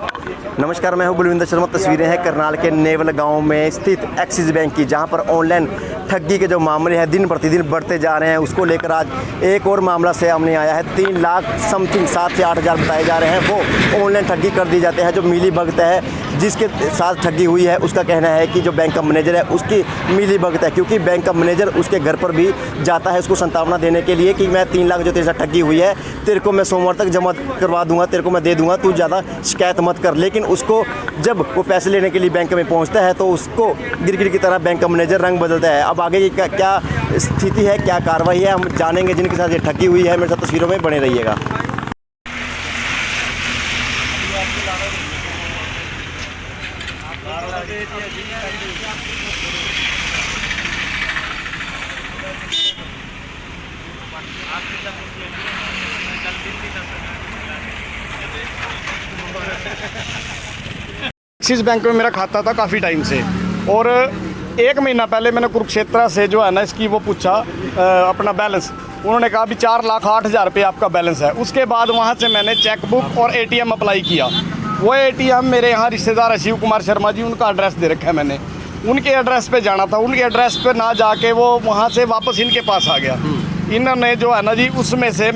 नमस्कार, मैं हूं बलविंदर शर्मा। तस्वीरें हैं करनाल के नेवल गांव में स्थित एक्सिस बैंक की, जहां पर ऑनलाइन ठगी के जो मामले हैं दिन प्रतिदिन बढ़ते जा रहे हैं। उसको लेकर आज एक और मामला सामने आया है। 3 लाख समथिंग 7 से 8 हज़ार बताए जा रहे हैं, वो ऑनलाइन ठगी कर दी जाते हैं। जो मिली भगत है जिसके साथ ठगी हुई है, उसका कहना है कि जो बैंक का मैनेजर है उसकी मिली भगत है, क्योंकि बैंक का मैनेजर उसके घर पर भी जाता है उसको संतावना देने के लिए कि मैं 3 लाख जो तेरे साथ ठगी हुई है तेरे को मैं सोमवार तक जमा करवा दूंगा, तेरे को मैं दे दूंगा, तू ज़्यादा शिकायत मत कर। लेकिन उसको जब वो पैसे लेने के लिए बैंक में पहुंचता है तो उसको गिरगिट की तरह बैंक का मैनेजर रंग बदलता है। अब आगे की क्या स्थिति है, क्या कार्रवाई है, हम जानेंगे। जिनके साथ ये ठगी हुई है, मेरे साथ तस्वीरों में बने रहिएगा। एक्सिस बैंक में मेरा खाता था काफ़ी टाइम से, और 1 महीना पहले मैंने कुरुक्षेत्र से जो है ना इसकी वो पूछा अपना बैलेंस। उन्होंने कहा अभी 4,08,000 रुपये आपका बैलेंस है। उसके बाद वहाँ से मैंने चेकबुक और ATM अप्लाई किया। वो ATM मेरे यहाँ रिश्तेदार शिव कुमार शर्मा जी, उनका एड्रेस दे रखा है मैंने। उनके एड्रेस पे जाना था, उनके एड्रेस पे ना जाके वो वहाँ से वापस इनके पास आ गया। इन्होंने जो है ना जी उसमें से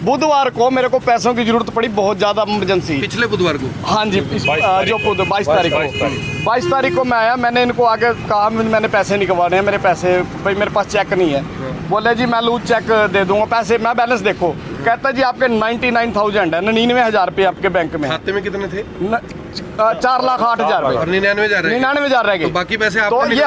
बुधवार को मेरे को पैसों की जरूरत पड़ी, बहुत ज़्यादा इमरजेंसी। पिछले बुधवार को? हाँ जी, जो 22 तारीख को 22 तारीख को मैं आया। मैंने इनको आगे कहा मैंने पैसे निकलवाने हैं, मेरे पैसे भाई मेरे पास चेक नहीं है। बोले जी मैं लूज चेक दे दूंगा, पैसे मैं बैलेंस देखो। कहता जी आपके 99,000 है, 99,000 रुपये आपके बैंक में। खाते में कितने थे? 4,08,000 रुपये। 99,000 रह गए। तो बाकी पैसे तो ये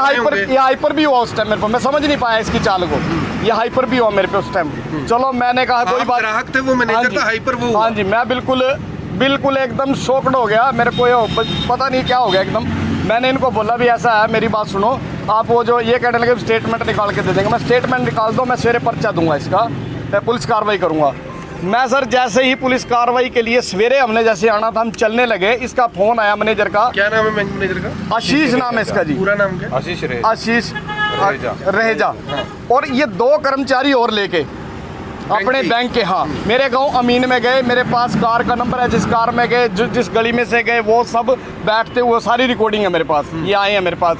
हाइपर भी हुआ उस टाइम मेरे को, मैं समझ नहीं पाया इसकी चाल को। ये हाइपर भी हुआ मेरे पे उस टाइम। चलो मैंने कहा कोई बात। ग्राहक थे वो, मैनेजर था, हाइपर वो। हाँ जी, मैं बिल्कुल एकदम शॉक्ड हो गया। मेरे को पता नहीं क्या हो गया एकदम। मैंने इनको बोला भी ऐसा है, मेरी बात सुनो आप। वो जो ये कहने लगे स्टेटमेंट निकाल के दे देंगे। मैं स्टेटमेंट निकाल दो, मैं सवेरे पर्चा दूंगा इसका, पुलिस कार्रवाई करूंगा मैं। सर जैसे ही पुलिस कार्रवाई के लिए सवेरे हमने जैसे आना था, हम चलने लगे, इसका फोन आया मैनेजर का। क्या नाम है मैनेजर का? आशीष नाम है इसका जी। पूरा नाम क्या? आशीष रहेजा। और ये 2 कर्मचारी और लेके अपने बैंक के, हाँ, मेरे गांव अमीन में गए। मेरे पास कार का नंबर है, जिस कार में गए, जिस गली में से गए, वो सब बैठते हुए सारी रिकॉर्डिंग है मेरे पास। ये आए हैं मेरे पास।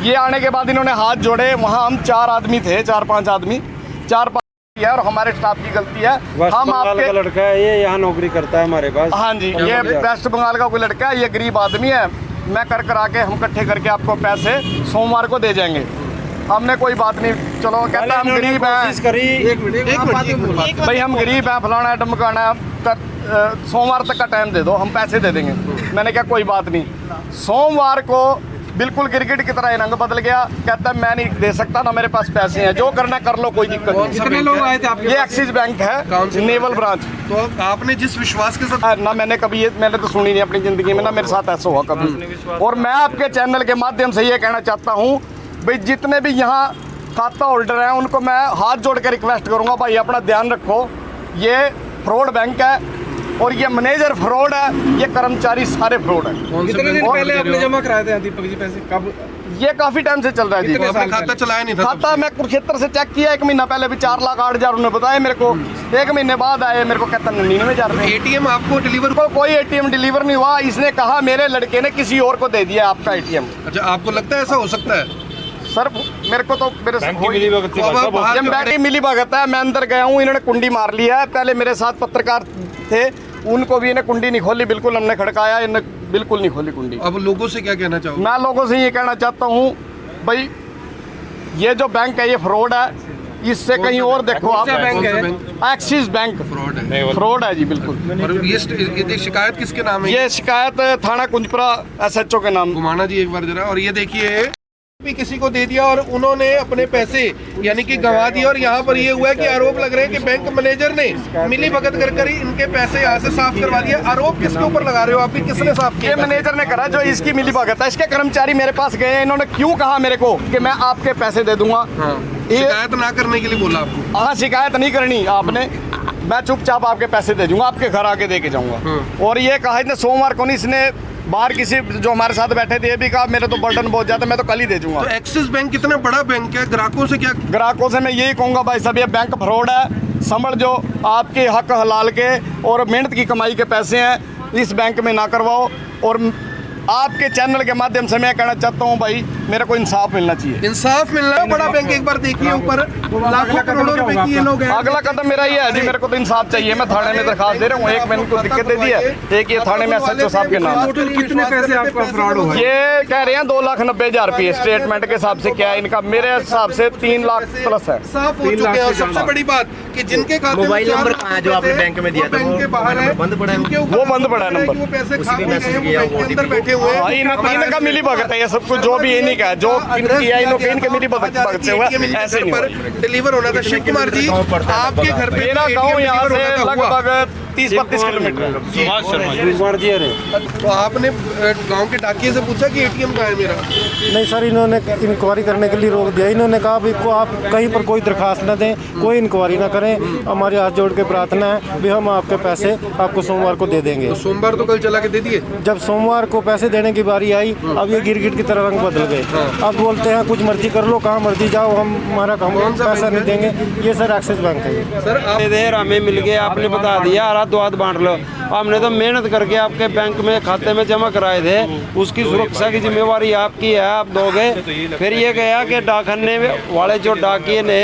ये आने के बाद इन्होंने हाथ जोड़े। वहाँ हम 4 आदमी थे, 4-5 आदमी, 4-5 और हमारे स्टाफ की गलती है। हम आपके लड़का है, ये यहाँ नौकरी करता है हमारे पास। हाँ जी, ये वेस्ट बंगाल का कोई लड़का है, ये गरीब आदमी है। मैं कर के हम इकट्ठे करके आपको पैसे सोमवार को दे जाएंगे। हमने कोई बात नहीं, चलो कहता हम गरीब हैं। एक मिनट भाई हम गरीब हैं, फलाना है ढमकाना है, सोमवार तक का टाइम दे दो, हम पैसे दे देंगे। मैंने कहा कोई बात नहीं। सोमवार को बिल्कुल गिरगिट की तरह रंग बदल गया। कहता मैं नहीं दे सकता ना, मेरे पास पैसे हैं, जो करना कर लो, कोई दिक्कत नहीं। कितने लोग आए थे आपके? ये एक्सिस बैंक है, नेवल ब्रांच। तो आपने जिस विश्वास के साथ ना, मैंने कभी ये मैंने तो सुनी नहीं अपनी ज़िंदगी में, ना मेरे साथ ऐसा हुआ कभी। और मैं आपके चैनल के माध्यम से ये कहना चाहता हूँ भाई, जितने भी यहाँ खाता होल्डर हैं उनको मैं हाथ जोड़ के रिक्वेस्ट करूँगा, भाई अपना ध्यान रखो। ये फ्रॉड बैंक है और ये मैनेजर फ्रॉड है, ये कर्मचारी सारे फ्रॉड है। कितने दिन पहले आपने जमा कराए थे दीपक जी पैसे? कब? ये काफी टाइम से चल रहा है जी। आपने खाता चलाया नहीं था? खाता मैं कुरुक्षेत्र से चेक किया 1 महीना पहले भी 4,08,000 उन्होंने बताया मेरे को। 1 महीने बाद आए, मेरे को कहता 99,000 रुपये। ATM आपको डिलीवर? कोई ATM डिलीवर नहीं हुआ। इसने कहा मेरे लड़के ने किसी और को दे दिया आपका ATM। अच्छा, आपको लगता है ऐसा हो सकता है? सर मेरे को तो मेरे बैंक की मिली भगत है। मैं अंदर गया हूँ, इन्होंने कुंडी मार लिया है। पहले मेरे साथ पत्रकार थे, उनको भी इन्हें कुंडी नहीं खोली, बिल्कुल हमने खड़काया, इन्हें बिल्कुल नहीं खोली कुंडी। अब लोगों से क्या कहना चाहोगे? मैं लोगों से ये कहना चाहता हूँ भाई, ये जो बैंक है ये फ्रॉड है, इससे कहीं और देखो आप। एक्सिस बैंक फ्रॉड है जी, बिल्कुल। और ये शिकायत किसके नाम है? ये शिकायत थाना कुंजपुरा SHO के नाम। घुमाना जी एक बार जरा। और ये देखिए भी किसी को दे दिया और उन्होंने अपने पैसे यानी कि गंवा दिए। और यहाँ पर ये हुआ है कि आरोप लग रहे हैं कि बैंक मैनेजर ने मिली भगत कर ही इनके पैसे यहाँ से साफ करवा दिए। आरोप किसके ऊपर लगा रहे हो आप? किसने साफ किया? मैनेजर ने करा, जो इसकी मिली भगत है। इसके कर्मचारी मेरे पास गए, इन्होंने क्यों कहा मेरे को कि मैं आपके पैसे दे दूंगा। शिकायत ना करने के लिए बोला आपको? हाँ, शिकायत नहीं करनी आपने, मैं चुपचाप आपके पैसे दे दूंगा, आपके घर आके दे के जाऊंगा। और ये कहा इसने सोमवार को नहीं, इसने बाहर किसी जो हमारे साथ बैठे थे ये भी कहा मेरे तो बर्डन बहुत ज्यादा, मैं तो कल ही दे दूंगा। तो एक्सिस बैंक कितना बड़ा बैंक है, ग्राहकों से क्या? ग्राहकों से मैं यही कहूँगा भाई साहब, ये बैंक फ्रॉड है। समझ जो आपके हक हलाल के और मेहनत की कमाई के पैसे हैं, इस बैंक में ना करवाओ। और आपके चैनल के माध्यम से मैं कहना चाहता हूँ भाई, मेरे को इंसाफ मिलना चाहिए। इंसाफ मिलना है। बड़ा बैंक एक बार देखिए ऊपर लाखों करोड़ों रुपए की ये लोग हैं। अगला कदम मेरा ये है जी, मेरे को तो इंसाफ चाहिए। मैं थाने में दरखास्त दे रहा हूँ। एक मैंने को दिक्कत दे दी है, एक ये थाने में SHO साहब के नाम। टोटल कितने पैसे आपका फ्रॉड हुआ? ये कह रहे हैं 2,90,000 रुपये स्टेटमेंट के हिसाब से। क्या है इनका? मेरे हिसाब से 3 लाख प्लस है। साफ हो चुके हैं। और सबसे बड़ी बात कि जिनके खाते मोबाइल नंबर कहाँ है जो आपने बैंक में दिया था? बैंक के बाहर है, बंद पड़ा है। वो बंद पड़ा है नंबर। वो पैसे खा भी भी मैसेज गए, किया, वो बैंक के अंदर बैठे हुए हैं। इनका मिली भगत है ये सब कुछ, जो भी इन्हीं का है, जो किया इनके मिली भगत से हुआ। ऐसे नहीं हुआ। डिलीवर होना था। शिव कुमार जी, आपके घर पे मेरा गाँव यहाँ से लगभग 30-32 किलोमीटर। कुमार जी अरे तो आपने गांव के डाकिए से पूछा कि एटीएम कहाँ है मेरा? नहीं सर, इन्होंने इंक्वायरी करने के लिए रोक दिया। इन्होंने कहा भी को आप कहीं पर कोई दरखास्त न दें, कोई इंक्वायरी ना करें। हमारे हाथ जोड़ के प्रार्थना है भी हम आपके पैसे आपको सोमवार को दे देंगे। तो सोमवार तो कल चला के दे दिए। जब सोमवार को पैसे देने की बारी आई, अब ये गिरगिट की तरह रंग बदल गए। अब बोलते हैं कुछ मर्जी कर लो, कहाँ मर्जी जाओ, हम हमारा कौन सा पैसा बैंक नहीं देंगे। ये सर एक्सिस बैंक है। सर आप देर हमें मिल गया, आपने बता दिया हाथ दो हाथ बांट लो। हमने तो मेहनत करके आपके बैंक में खाते में जमा कराए थे, उसकी सुरक्षा की जिम्मेवारी आपकी है, आप दोगे। फिर ये गया कि डाकखाने वाले जो डाकिए ने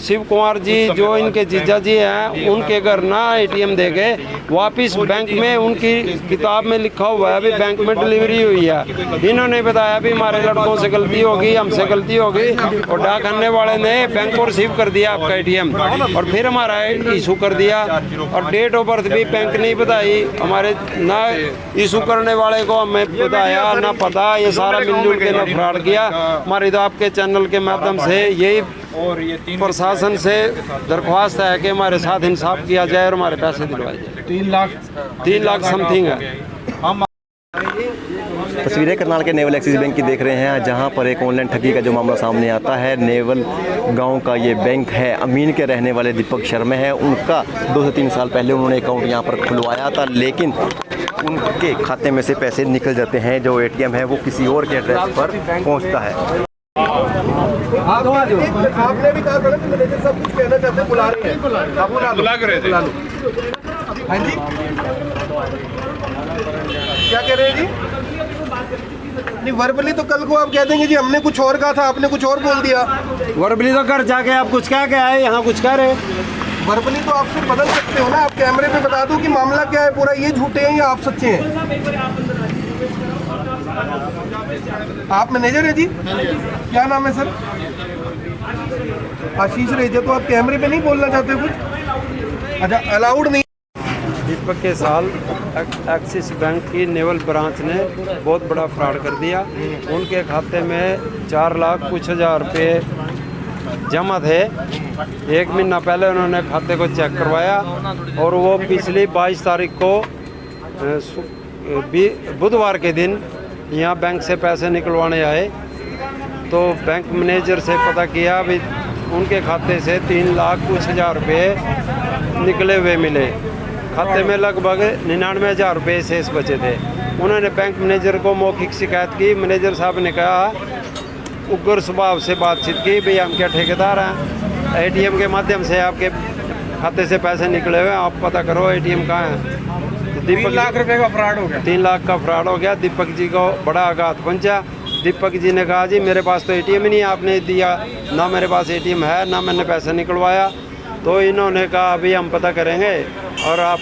शिव कुमार जी जो इनके जीजा जी हैं, उनके घर ना एटीएम दे गए वापिस बैंक में। उनकी किताब में लिखा हुआ है अभी बैंक में डिलीवरी हुई है। इन्होंने बताया भी हमारे लड़कों से गलती होगी, हमसे गलती होगी, और डाकखाने वाले ने बैंक को रिसीव कर दिया आपका एटीएम, और फिर हमारा इशू कर दिया। और डेट ऑफ बर्थ भी बैंक नहीं बताई हमारे, ना इशू करने वाले को हमें बताया ना पता। ये सारा मिलजुल के ना फ्रॉड किया। हमारी तो आपके चैनल के माध्यम से यही प्रशासन से दरख्वास्त है कि हमारे साथ इंसाफ किया जाए और हमारे पैसे दिलवाए जाए। 3 लाख समथिंग है। तस्वीरें करनाल के नेवल एक्सिस बैंक की देख रहे हैं, जहां पर एक ऑनलाइन ठगी का जो मामला सामने आता है। नेवल गांव का ये बैंक है। अमीन के रहने वाले दीपक शर्मा है, उनका 2 से 3 साल पहले उन्होंने अकाउंट यहां पर खुलवाया था, लेकिन उनके खाते में से पैसे निकल जाते हैं। जो एटीएम है वो किसी और के एड्रेस पर पहुंचता है। आपने भी कहा था कि मैनेजर सब कुछ कहना चाहते हैं, बुला रहे हैं। आप बुला लो। हाँ जी, क्या कह रहे हैं जी? नहीं, वर्बली तो कल को आप कह देंगे जी हमने कुछ और कहा था, आपने कुछ और बोल दिया। वर्बली तो घर जाके आप कुछ क्या क्या है, यहाँ कुछ कह रहे। वर्बली तो आप फिर बदल सकते हो ना। आप कैमरे पे बता दो कि मामला क्या है पूरा, ये झूठे हैं या आप सच्चे हैं। आप मैनेजर है जी? क्या नाम है सर? आशीष रेजा। तो आप कैमरे पे नहीं बोलना चाहते कुछ? अच्छा, अलाउड नहीं। दीपक के साल एक्सिस बैंक की नेवल ब्रांच ने बहुत बड़ा फ्रॉड कर दिया। उनके खाते में 4 लाख कुछ हज़ार रुपये जमा थे। 1 महीना पहले उन्होंने खाते को चेक करवाया, और वो पिछली 22 तारीख को बुधवार के दिन यहाँ बैंक से पैसे निकलवाने आए। तो बैंक मैनेजर से पता किया भी उनके खाते से 3 लाख कुछ हज़ार रुपये निकले हुए मिले। खाते में लगभग 99,000 रुपये शेष बचे थे। उन्होंने बैंक मैनेजर को मौखिक शिकायत की। मैनेजर साहब ने कहा, उग्र स्वभाव से बातचीत की, भाई हम क्या ठेकेदार हैं, एटीएम के माध्यम से आपके खाते से पैसे निकले हुए, आप पता करो एटीएम कहाँ है। तो 3 लाख रुपए का फ्रॉड हो गया। 3 लाख का फ्रॉड हो गया। दीपक जी को बड़ा आघात पहुंचा। दीपक जी ने कहा, जी मेरे पास तो एटीएम ही नहीं, आपने दिया ना, मेरे पास एटीएम है ना, मैंने पैसा निकलवाया। तो इन्होंने कहा अभी हम पता करेंगे और आप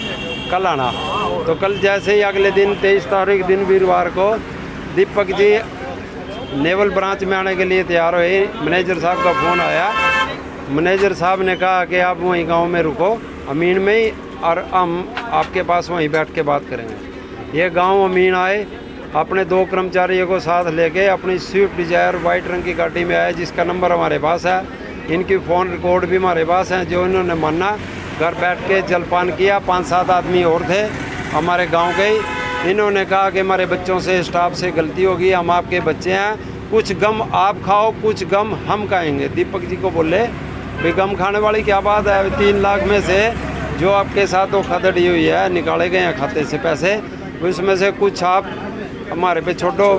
कल आना। तो कल जैसे ही अगले दिन 23 तारीख दिन वीरवार को दीपक जी नेवल ब्रांच में आने के लिए तैयार हुए। मैनेजर साहब का फ़ोन आया। मैनेजर साहब ने कहा कि आप वहीं गांव में रुको, अमीन में ही, और हम आपके पास वहीं बैठ के बात करेंगे। ये गांव अमीन आए, अपने 2 कर्मचारियों को साथ लेके अपनी स्विफ्ट डिजायर वाइट रंग की गाड़ी में आए, जिसका नंबर हमारे पास है। इनकी फ़ोन रिकॉर्ड भी हमारे पास हैं, जो इन्होंने माना। घर बैठ के जलपान किया। 5-7 आदमी और थे हमारे गांव के ही। इन्होंने कहा कि हमारे बच्चों से, स्टाफ से गलती होगी, हम आपके बच्चे हैं, कुछ गम आप खाओ, कुछ गम हम खाएंगे। दीपक जी को बोले भाई गम खाने वाली क्या बात है। 3 लाख में से जो आपके साथ धोखाधड़ी हुई है, निकाले गए हैं खाते से पैसे, उसमें से कुछ आप हमारे पे छोड़ो,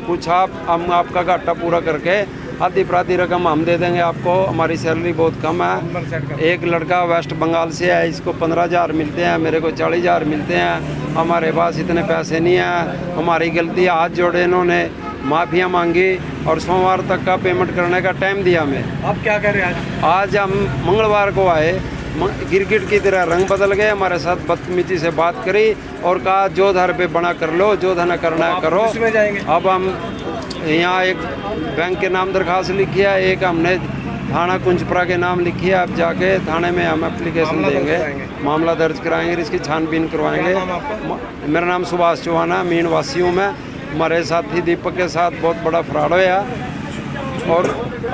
कुछ आप हम आपका घाटा पूरा करके आधी प्राधी रकम हम दे देंगे आपको, हमारी सैलरी बहुत कम है। एक लड़का वेस्ट बंगाल से है, इसको 15,000 मिलते हैं, मेरे को 40,000 मिलते हैं, हमारे पास इतने पैसे नहीं हैं, हमारी गलती, हाथ जोड़े इन्होंने, माफ़िया मांगी और सोमवार तक का पेमेंट करने का टाइम दिया हमें। आप क्या कर रहे हैं आज हम मंगलवार को आए, गिरगिट की तरह रंग बदल गए, हमारे साथ बदतमीजी से बात करी और कहा जो धर पे बना कर लो, जो धना करना है करो। अब हम यहाँ एक बैंक के नाम दरखास्त लिखी है, एक हमने थाना कुंजपुरा के नाम लिखी है। अब जाके थाने में हम एप्लीकेशन देंगे, मामला दर्ज कराएंगे, इसकी छानबीन करवाएंगे। मेरा नाम सुभाष चौहान है, मीन वासी हूँ मैं। हमारे साथी दीपक के साथ बहुत बड़ा फ्रॉड होया और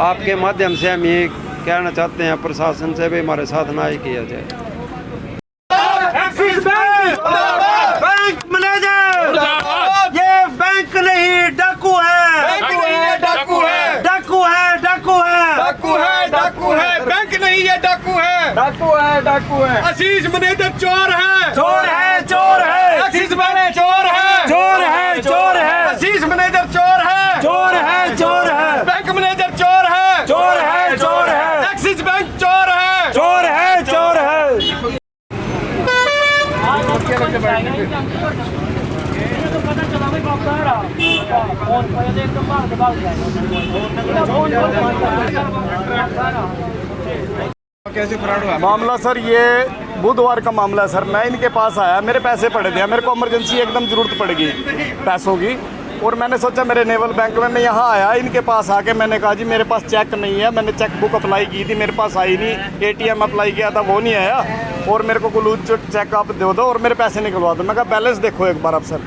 आपके माध्यम से हम ये कहना चाहते हैं प्रशासन से भी हमारे साथ ना ही किया जाए। एक्सिस बैंक मैनेजर, ये बैंक नहीं डाकू है, डाकू है, डाकू है, डाकू है, डाकू है, डाकू है, डाकू है, बैंक नहीं ये डाकू है, डाकू है, डाकू है। आशीष मैनेजर चोर है, चोर है, चोर है, एक्सिस बैंक चोर है, चोर है, चोर है, आशीष मैनेजर चोर है, चोर है, चोर है, बैंक मैनेजर चोर है, चोर है, चोर है, एक्सिस बैंक चोर है, चोर है, चोर है। मामला सर ये बुधवार का मामला है सर। मैं इनके पास आया, मेरे पैसे पड़े थे, मेरे को इमरजेंसी एकदम ज़रूरत पड़ेगी पैसों की, और मैंने सोचा मेरे नेवल बैंक में मैं यहाँ आया, इनके पास आके मैंने कहा जी मेरे पास चेक नहीं है, मैंने चेक बुक अप्लाई की थी, मेरे पास आई नहीं, ATM अप्लाई किया था वो नहीं आया, और मेरे को कुलूज चेक आप दे दो और मेरे पैसे निकलवा दो। मैं कहा बैलेंस देखो एक बार आप सर।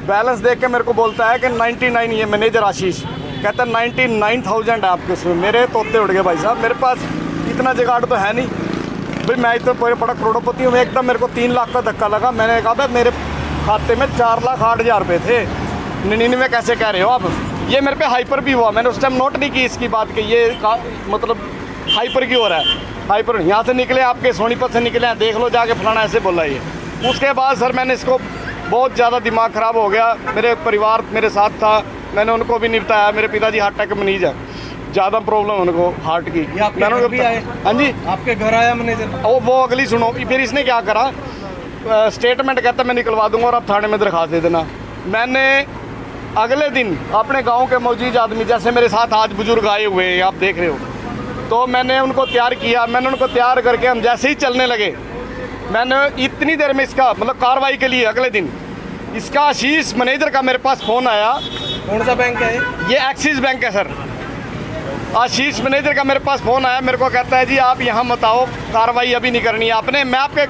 बैलेंस देख के मेरे को बोलता है कि 99, ये मैनेजर आशीष कहता है 99,000 है आपके उसमें। मेरे तोते उड़ गए भाई साहब, मेरे पास इतना जुगाड़ तो है नहीं भाई, मैं तो बड़ा करोड़पति हूँ। एकदम मेरे को 3 लाख का धक्का लगा। मैंने कहा भाई मेरे खाते में 4,08,000 रुपये थे, 99 कैसे कह रहे हो आप। ये मेरे पे हाइपर भी हुआ, मैंने उस टाइम नोट नहीं की इसकी बात कि ये मतलब हाइपर क्यों हो रहा है। हाइपर यहाँ से निकले, आपके सोनीपत से निकले हैं, देख लो जाके फलाना ऐसे बोला ये। उसके बाद सर मैंने इसको बहुत ज़्यादा दिमाग ख़राब हो गया, मेरे परिवार मेरे साथ था, मैंने उनको भी निपटाया। मेरे पिताजी हार्ट अटैक मरीज है, ज़्यादा प्रॉब्लम उनको हार्ट की। मैंने भी आए, हाँ जी आपके घर आया मैनेजर, वो अगली सुनो। फिर इसने क्या करा, स्टेटमेंट कहता मैं निकलवा दूंगा और आप थाने में दरखास्त दे देना। मैंने अगले दिन अपने गांव के मौजूद आदमी, जैसे मेरे साथ आज बुजुर्ग आए हुए हैं आप देख रहे हो, तो मैंने उनको तैयार किया। मैंने उनको तैयार करके हम जैसे ही चलने लगे, मैंने इतनी देर में इसका मतलब कार्रवाई के लिए अगले दिन इसका आशीष मैनेजर का मेरे पास फ़ोन आया। कौन सा बैंक है ये एक्सिस बैंक है सर। आशीष मैनेजर का मेरे पास फ़ोन आया, मेरे को कहता है जी आप यहाँ मत आओ, कार्रवाई अभी नहीं करनी है आपने। मैं आपके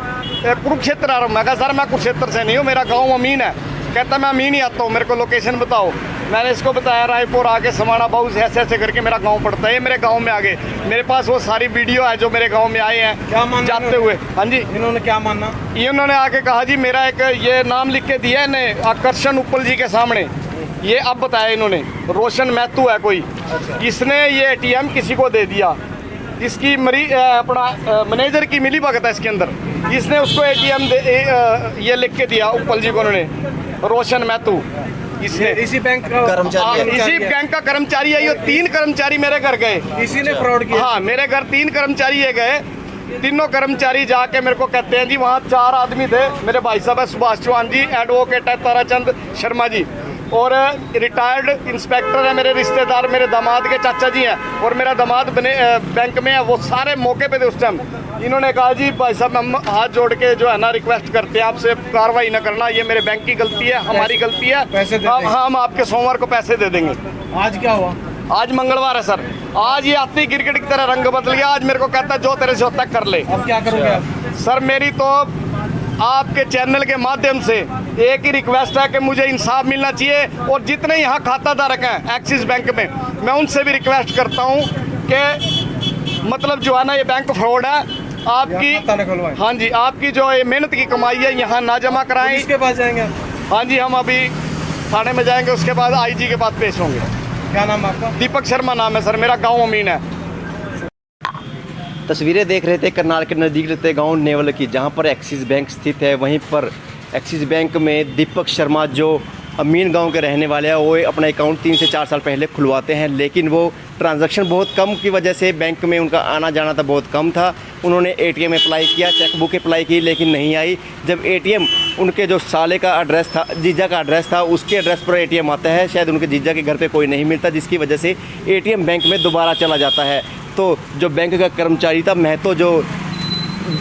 कुरुक्षेत्र आ रहा हूँ। मैं कहा सर मैं कुरुक्षेत्र से नहीं हूँ, मेरा गाँव अमीन है। कहता मैं अमीन ही आता हूँ, मेरे को लोकेशन बताओ। मैंने इसको बताया रायपुर आके समाना बाबू से ऐसे ऐसे करके मेरा गांव पड़ता है। ये मेरे गांव में आ गए, मेरे पास वो सारी वीडियो है जो मेरे गांव में आए हैं। क्या माना जाते हुए? हाँ जी, इन्होंने क्या माना? ये उन्होंने आके कहा जी मेरा एक ये नाम लिख के दिया है इन्हें आकर्षण उपल जी के सामने। ये अब बताया इन्होंने, रोशन महतू है कोई, इसने ये ATM किसी को दे दिया। इसकी अपना मैनेजर की मिली भगत है इसके अंदर। इसने उसको ATM ये लिख के दिया उपल जी को, उन्होंने रोशन महतू। इसी बैंक का इसी बैंक का कर्मचारी है। ये 3 कर्मचारी मेरे घर गए, इसी ने फ्रॉड किया। हाँ मेरे घर 3 कर्मचारी ये गए। तीनों कर्मचारी जाके मेरे को कहते हैं जी वहाँ 4 आदमी थे। मेरे भाई साहब है सुभाष चौहान जी, एडवोकेट है ताराचंद शर्मा जी, और रिटायर्ड इंस्पेक्टर है मेरे रिश्तेदार, मेरे दामाद के चाचा जी हैं, और मेरा दामाद बैंक में है। वो सारे मौके पे थे उस टाइम। इन्होंने कहा जी भाई साहब हम हाथ जोड़ के जो है ना रिक्वेस्ट करते हैं आपसे कार्रवाई न करना, ये मेरे बैंक की गलती है, हमारी गलती है। पैसे दे अब हम आपके सोमवार को पैसे दे देंगे। आज क्या हुआ? आज मंगलवार है सर। आज ये आती क्रिकेट की तरह रंग बदल गया। आज मेरे को कहता है जो तेरे से होता है कर ले। अब क्या करोगे आप? सर मेरी तो आपके चैनल के माध्यम से एक ही रिक्वेस्ट है कि मुझे इंसाफ मिलना चाहिए, और जितने यहाँ खाता धारक हैं एक्सिस बैंक में, मैं उनसे भी रिक्वेस्ट करता हूँ कि मतलब जो है ना ये बैंक फ्रॉड है। आपकी हाँ जी, आपकी जो ये मेहनत की कमाई है यहाँ ना जमा कराएं। किसके पास जाएंगे आप? हाँ जी, हम अभी थाने में जाएंगे, उसके बाद IG के पास पेश होंगे। क्या नाम आपका? दीपक शर्मा नाम है सर, मेरा गाँव अमीन है। तस्वीरें देख रहे थे करनाल के नज़दीक रहते गांव नेवल की, जहां पर एक्सिस बैंक स्थित है। वहीं पर एक्सिस बैंक में दीपक शर्मा जो अमीन गांव के रहने वाले हैं, वो अपना अकाउंट 3 से 4 साल पहले खुलवाते हैं, लेकिन वो ट्रांजैक्शन बहुत कम की वजह से बैंक में उनका आना जाना था बहुत कम था। उन्होंने एटीएम अप्लाई किया, चेकबुक अप्लाई की, लेकिन नहीं आई। जब एटीएम उनके जो साले का एड्रेस था, जीजा का एड्रेस था, उसके एड्रेस पर एटीएम आता है, शायद उनके जीजा के घर पे कोई नहीं मिलता, जिसकी वजह से एटीएम बैंक में दोबारा चला जाता है। तो जो बैंक का कर्मचारी था महतो, जो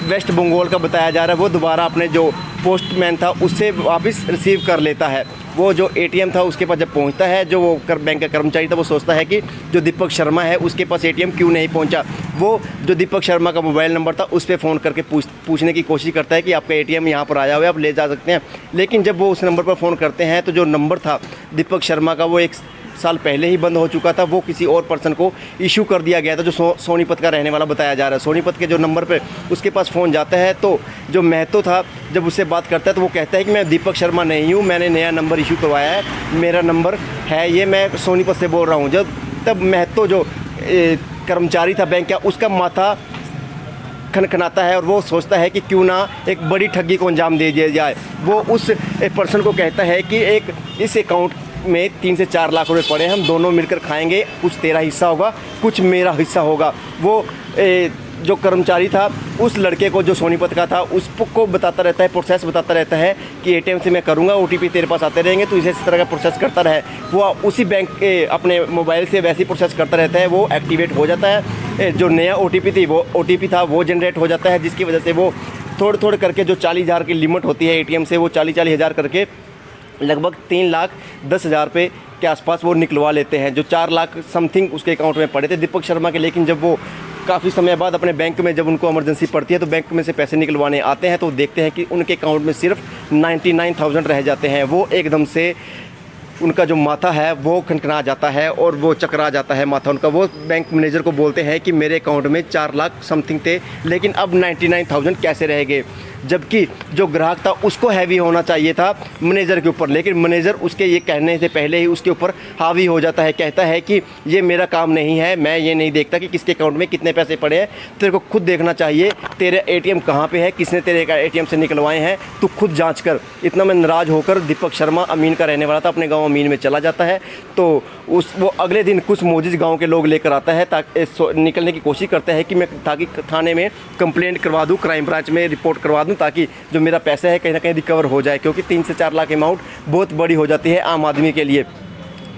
वेस्ट बंगाल का बताया जा रहा है, वो दोबारा अपने जो पोस्टमैन था उससे वापस रिसीव कर लेता है। वो जो एटीएम था उसके पास जब पहुंचता है, जो वो बैंक का कर्मचारी था, वो सोचता है कि जो दीपक शर्मा है उसके पास एटीएम क्यों नहीं पहुंचा। वो जो दीपक शर्मा का मोबाइल नंबर था उस पर फ़ोन करके पूछने की कोशिश करता है कि आपका एटीएम यहाँ पर आया हुआ है, आप ले जा सकते हैं। लेकिन जब वो उस नंबर पर फ़ोन करते हैं तो जो नंबर था दीपक शर्मा का, वो 1 साल पहले ही बंद हो चुका था। वो किसी और पर्सन को इशू कर दिया गया था, जो सोनीपत का रहने वाला बताया जा रहा है। सोनीपत के जो नंबर पे उसके पास फ़ोन जाता है, तो जो महतो था जब उससे बात करता है तो वो कहता है कि मैं दीपक शर्मा नहीं हूँ, मैंने नया नंबर इशू करवाया है, मेरा नंबर है ये, मैं सोनीपत से बोल रहा हूँ। तब महतो जो कर्मचारी था बैंक का, उसका माथा खनखनाता है और वो सोचता है कि क्यों ना एक बड़ी ठगी को अंजाम दे दिया जाए। वो उस पर्सन को कहता है कि एक इस अकाउंट में 3 से 4 लाख रुपए पड़े हैं, हम दोनों मिलकर खाएंगे, कुछ तेरा हिस्सा होगा, कुछ मेरा हिस्सा होगा। वो जो कर्मचारी था उस लड़के को, जो सोनीपत का था, उसको बताता रहता है, प्रोसेस बताता रहता है कि एटीएम से मैं करूँगा, ओटीपी तेरे पास आते रहेंगे, तो इस तरह का प्रोसेस करता रहे। वो उसी बैंक के अपने मोबाइल से वैसी प्रोसेस करता रहता है, वो एक्टिवेट हो जाता है। जो नया ओटीपी था वो जनरेट हो जाता है, जिसकी वजह से वो थोड़े करके जो 40,000 की लिमिट होती है एटीएम से, वो 40 हज़ार करके लगभग 3,10,000 रुपये के आसपास वो निकलवा लेते हैं, जो 4 लाख समथिंग उसके अकाउंट में पड़े थे दीपक शर्मा के। लेकिन जब वो काफ़ी समय बाद अपने बैंक में, जब उनको इमरजेंसी पड़ती है तो बैंक में से पैसे निकलवाने आते हैं, तो देखते हैं कि उनके अकाउंट में सिर्फ 99,000 रह जाते हैं। वो एकदम से उनका जो माथा है वो खनखना जाता है और वो चकरा जाता है माथा उनका। वो बैंक मैनेजर को बोलते हैं कि मेरे अकाउंट में 4 लाख समथिंग थे, लेकिन अब 99,000 कैसे रह गए। जबकि जो ग्राहक था उसको हैवी होना चाहिए था मैनेजर के ऊपर, लेकिन मैनेजर उसके ये कहने से पहले ही उसके ऊपर हावी हो जाता है। कहता है कि ये मेरा काम नहीं है, मैं ये नहीं देखता कि किसके अकाउंट में कितने पैसे पड़े हैं, तेरे को खुद देखना चाहिए, तेरे एटीएम कहाँ पे है, किसने तेरे एटीएम से निकलवाए हैं, तू खुद जांच कर। इतना में नाराज़ होकर दीपक शर्मा, अमीन का रहने वाला था, अपने गाँव अमीन में चला जाता है। तो वो अगले दिन कुछ मोजिज गाँव के लोग लेकर आता है, ताकि निकलने की कोशिश करता है कि मैं ताकि थाने में कंप्लेंट करवा दूँ, क्राइम ब्रांच में रिपोर्ट करवा दूँ, ताकि जो मेरा पैसा है कहीं ना कहीं रिकवर हो जाए, क्योंकि 3 से 4 लाख अमाउंट बहुत बड़ी हो जाती है आम आदमी के लिए।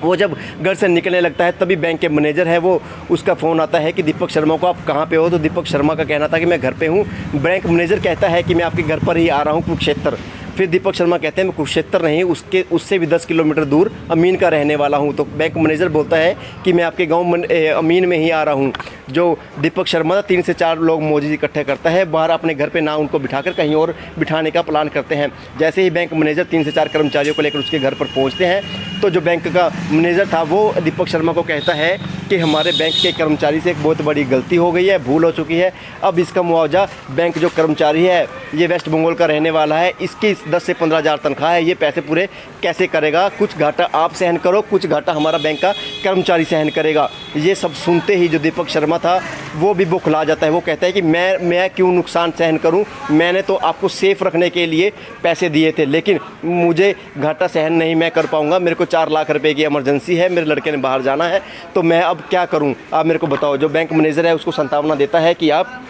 वो जब घर से निकलने लगता है तभी बैंक के मैनेजर है, वो उसका फ़ोन आता है कि दीपक शर्मा को, आप कहाँ पे हो। तो दीपक शर्मा का कहना था कि मैं घर पे हूँ। बैंक मैनेजर कहता है कि मैं आपके घर पर ही आ रहा हूँ, कुरुक्षेत्र। फिर दीपक शर्मा कहते हैं मैं कुरुक्षेत्र नहीं, उससे भी 10 किलोमीटर दूर अमीन का रहने वाला हूं। तो बैंक मैनेजर बोलता है कि मैं आपके गांव अमीन में ही आ रहा हूं। जो दीपक शर्मा 3 से 4 लोग मौजूद इकट्ठे करता है बाहर अपने घर पे, ना उनको बिठाकर कहीं और बिठाने का प्लान करते हैं। जैसे ही बैंक मैनेजर 3 से 4 कर्मचारियों को लेकर उसके घर पर पहुँचते हैं, तो जो बैंक का मैनेजर था वो दीपक शर्मा को कहता है कि हमारे बैंक के कर्मचारी से एक बहुत बड़ी गलती हो गई है, भूल हो चुकी है, अब इसका मुआवजा बैंक जो कर्मचारी है, ये वेस्ट बंगाल का रहने वाला है, इसकी 10 से 15 हज़ार तनख्वाह है, ये पैसे पूरे कैसे करेगा, कुछ घाटा आप सहन करो, कुछ घाटा हमारा बैंक का कर्मचारी सहन करेगा। ये सब सुनते ही जो दीपक शर्मा था वो भी बुखला जाता है। वो कहता है कि मैं क्यों नुकसान सहन करूं, मैंने तो आपको सेफ रखने के लिए पैसे दिए थे, लेकिन मुझे घाटा सहन नहीं मैं कर पाऊंगा, मेरे को 4 लाख रुपए की इमरजेंसी है, मेरे लड़के ने बाहर जाना है, तो मैं अब क्या करूं, आप मेरे को बताओ। जो बैंक मैनेजर है उसको संतावना देता है कि आप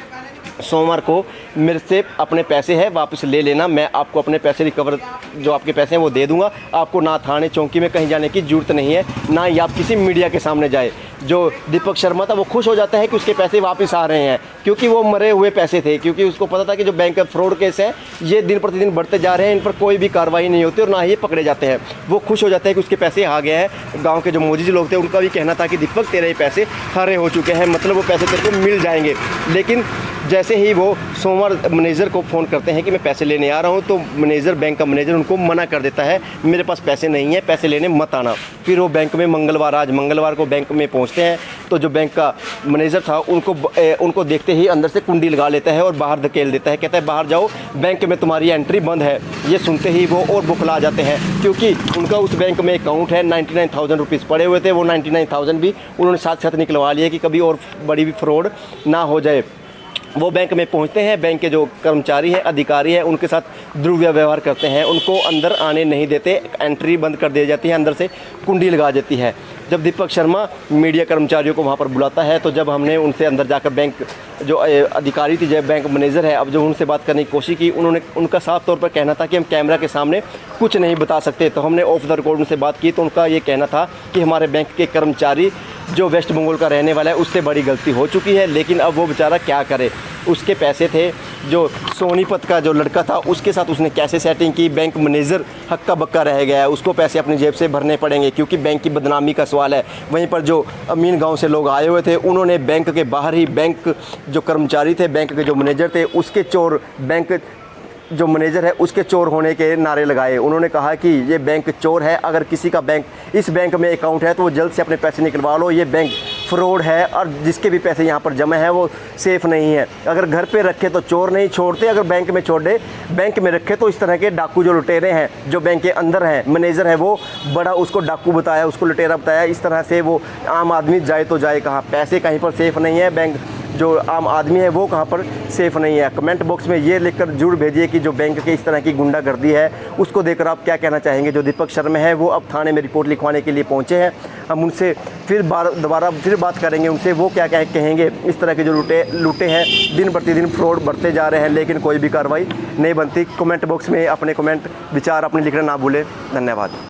सोमवार को मेरे से अपने पैसे हैं वापस ले लेना, मैं आपको अपने पैसे रिकवर, जो आपके पैसे हैं वो दे दूंगा, आपको ना थाने चौकी में कहीं जाने की ज़रूरत नहीं है, ना ही आप किसी मीडिया के सामने जाए। जो दीपक शर्मा था वो खुश हो जाता है कि उसके पैसे वापस आ रहे हैं, क्योंकि वो मरे हुए पैसे थे, क्योंकि उसको पता था कि जो बैंक का फ्रॉड केस है ये दिन प्रतिदिन बढ़ते जा रहे हैं, इन पर कोई भी कार्रवाई नहीं होती और ना ही ये पकड़े जाते हैं। वो खुश हो जाता है कि उसके पैसे आ गए हैं। गाँव के जो मौजूद लोग थे उनका भी कहना था कि दीपक तेरे ये पैसे हरे हो चुके हैं, मतलब वो पैसे तेरे को मिल जाएंगे। लेकिन जैसे ही वो सोमवार मैनेजर को फ़ोन करते हैं कि मैं पैसे लेने आ रहा हूं, तो मैनेजर, बैंक का मैनेजर उनको मना कर देता है, मेरे पास पैसे नहीं है, पैसे लेने मत आना। फिर वो बैंक में मंगलवार को बैंक में पहुंचते हैं, तो जो बैंक का मैनेजर था उनको देखते ही अंदर से कुंडी लगा लेता है और बाहर धकेल देता है, कहता है बाहर जाओ, बैंक में तुम्हारी एंट्री बंद है। ये सुनते ही वो और बुखला जाते हैं, क्योंकि उनका उस बैंक में अकाउंट है, 99,000 रुपीज़ पड़े हुए थे, वो 99,000 भी उन्होंने साथ साथ निकलवा लिए कि कभी और बड़ी भी फ्रॉड ना हो जाए। वो बैंक में पहुंचते हैं, बैंक के जो कर्मचारी हैं, अधिकारी हैं, उनके साथ दुर्व्यवहार करते हैं, उनको अंदर आने नहीं देते, एंट्री बंद कर दी जाती है, अंदर से कुंडी लगा देती है। जब दीपक शर्मा मीडिया कर्मचारियों को वहाँ पर बुलाता है तो जब हमने उनसे अंदर जाकर बैंक जो अधिकारी थी, जब बैंक मैनेजर है, अब जो उनसे बात करने की कोशिश की, उनका साफ तौर पर कहना था कि हम कैमरा के सामने कुछ नहीं बता सकते। तो हमने ऑफ द रिकॉर्ड उनसे बात की तो उनका ये कहना था कि हमारे बैंक के कर्मचारी जो वेस्ट बंगाल का रहने वाला है उससे बड़ी गलती हो चुकी है, लेकिन अब वो बेचारा क्या करे। उसके पैसे थे, जो सोनीपत का जो लड़का था उसके साथ उसने कैसे सेटिंग की, बैंक मैनेजर हक्का बक्का रह गया है, उसको पैसे अपनी जेब से भरने पड़ेंगे क्योंकि बैंक की बदनामी का सवाल है। वहीं पर जो अमीन गांव से लोग आए हुए थे उन्होंने बैंक के बाहर ही, बैंक जो कर्मचारी थे, बैंक के जो मैनेजर थे उसके चोर, बैंक जो मैनेजर है उसके चोर होने के नारे लगाए। उन्होंने कहा कि ये बैंक चोर है, अगर किसी का बैंक इस बैंक में अकाउंट है तो वो जल्द से अपने पैसे निकलवा लो, ये बैंक फ्रॉड है और जिसके भी पैसे यहाँ पर जमा है वो सेफ़ नहीं है। अगर घर पे रखे तो चोर नहीं छोड़ते, अगर बैंक में छोड़े, बैंक में रखे तो इस तरह के डाकू जो लुटेरे हैं जो बैंक के अंदर हैं, मैनेजर है वो बड़ा उसको डाकू बताया, उसको लुटेरा बताया। इस तरह से वो आम आदमी जाए तो जाए कहाँ, पैसे कहीं पर सेफ़ नहीं है, बैंक जो आम आदमी है वो कहाँ पर सेफ़ नहीं है। कमेंट बॉक्स में ये लिखकर जरूर भेजिए कि जो बैंक के इस तरह की गुंडागर्दी है उसको देखकर आप क्या कहना चाहेंगे। जो दीपक शर्मा है वो अब थाने में रिपोर्ट लिखवाने के लिए पहुँचे हैं, हम उनसे फिर दोबारा बात करेंगे उनसे, वो क्या कहेंगे। इस तरह के जो लूटे हैं, दिन प्रतिदिन फ्रॉड बढ़ते जा रहे हैं लेकिन कोई भी कार्रवाई नहीं बनती। कमेंट बॉक्स में अपने कमेंट विचार अपने लिखना ना भूलें। धन्यवाद।